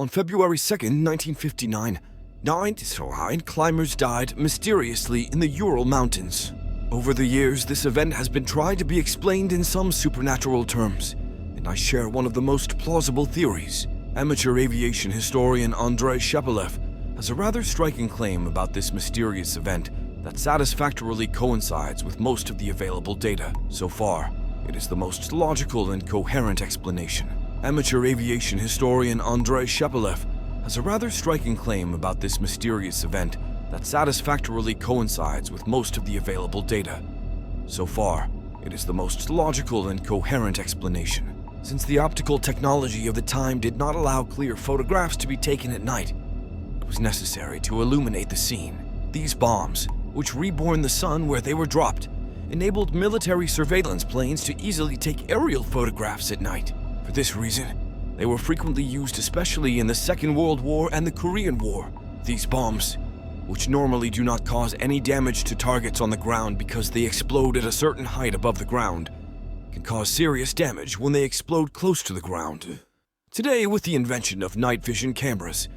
On February 2nd, 1959, 9 climbers died mysteriously in the Ural Mountains. Over the years, this event has been tried to be explained in some supernatural terms, and I share one of the most plausible theories. Amateur aviation historian Andrei Shepelev has a rather striking claim about this mysterious event that satisfactorily coincides with most of the available data. So far, it is the most logical and coherent explanation. Amateur aviation historian Andrei Shepelev has a rather striking claim about this mysterious event that satisfactorily coincides with most of the available data. So far, it is the most logical and coherent explanation. Since the optical technology of the time did not allow clear photographs to be taken at night, it was necessary to illuminate the scene. These bombs, which reborn the sun where they were dropped, enabled military surveillance planes to easily take aerial photographs at night. For this reason, they were frequently used especially in the Second World War and the Korean War. These bombs, which normally do not cause any damage to targets on the ground because they explode at a certain height above the ground, can cause serious damage when they explode close to the ground. Today, with the invention of night vision cameras,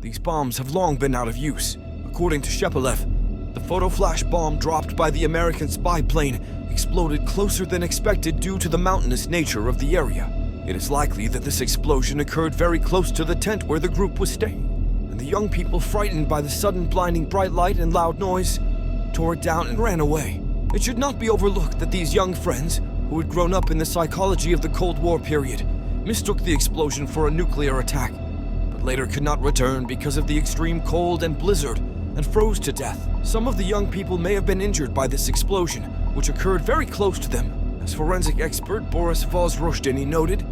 these bombs have long been out of use. According to Shepelev, the photo flash bomb dropped by the American spy plane exploded closer than expected due to the mountainous nature of the area. It is likely that this explosion occurred very close to the tent where the group was staying, and the young people, frightened by the sudden blinding bright light and loud noise, tore it down and ran away. It should not be overlooked that these young friends, who had grown up in the psychology of the Cold War period, mistook the explosion for a nuclear attack, but later could not return because of the extreme cold and blizzard and froze to death. Some of the young people may have been injured by this explosion, which occurred very close to them. As forensic expert Boris Vozroshteny noted,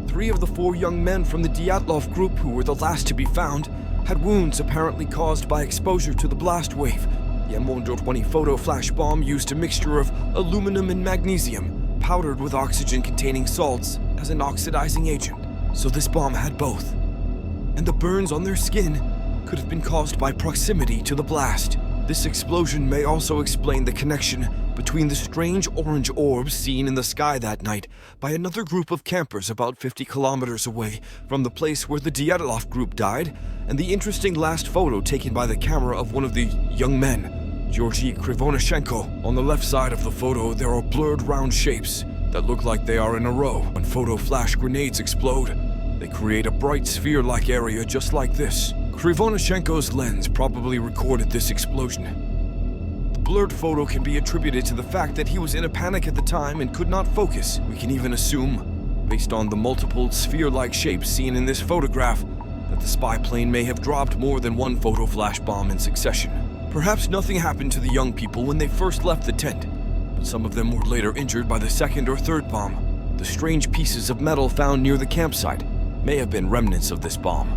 3 of the 4 young men from the Dyatlov group, who were the last to be found, had wounds apparently caused by exposure to the blast wave. The M120 photo flash bomb used a mixture of aluminum and magnesium, powdered with oxygen-containing salts as an oxidizing agent. So this bomb had both. And the burns on their skin could have been caused by proximity to the blast. This explosion may also explain the connection between the strange orange orbs seen in the sky that night by another group of campers about 50 kilometers away from the place where the Dyatlov group died, and the interesting last photo taken by the camera of one of the young men, Georgy Krivonashenko. On the left side of the photo, there are blurred round shapes that look like they are in a row. When photo flash grenades explode, they create a bright sphere-like area just like this. Krivonashenko's lens probably recorded this explosion. The blurred photo can be attributed to the fact that he was in a panic at the time and could not focus. We can even assume, based on the multiple sphere-like shapes seen in this photograph, that the spy plane may have dropped more than one photo flash bomb in succession. Perhaps nothing happened to the young people when they first left the tent, but some of them were later injured by the second or third bomb. The strange pieces of metal found near the campsite may have been remnants of this bomb.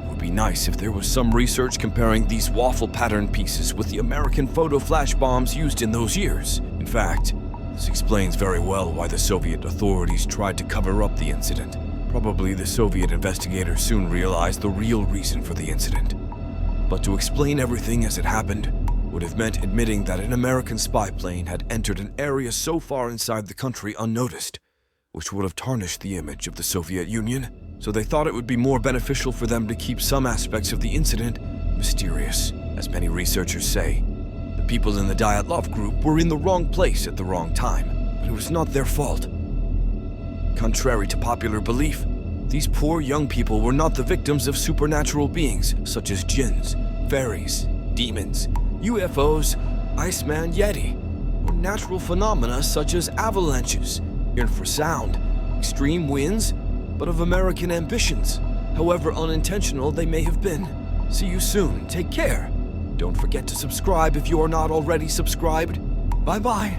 It would be nice if there was some research comparing these waffle pattern pieces with the American photo flash bombs used in those years. In fact, this explains very well why the Soviet authorities tried to cover up the incident. Probably the Soviet investigators soon realized the real reason for the incident. But to explain everything as it happened would have meant admitting that an American spy plane had entered an area so far inside the country unnoticed, which would have tarnished the image of the Soviet Union. So they thought it would be more beneficial for them to keep some aspects of the incident mysterious. As many researchers say, the people in the Dyatlov group were in the wrong place at the wrong time, but it was not their fault. Contrary to popular belief, these poor young people were not the victims of supernatural beings such as jinns, fairies, demons, UFOs, Iceman Yeti, or natural phenomena such as avalanches, infrasound, extreme winds, but of American ambitions, however unintentional they may have been. See you soon. Take care. Don't forget to subscribe if you are not already subscribed. Bye-bye.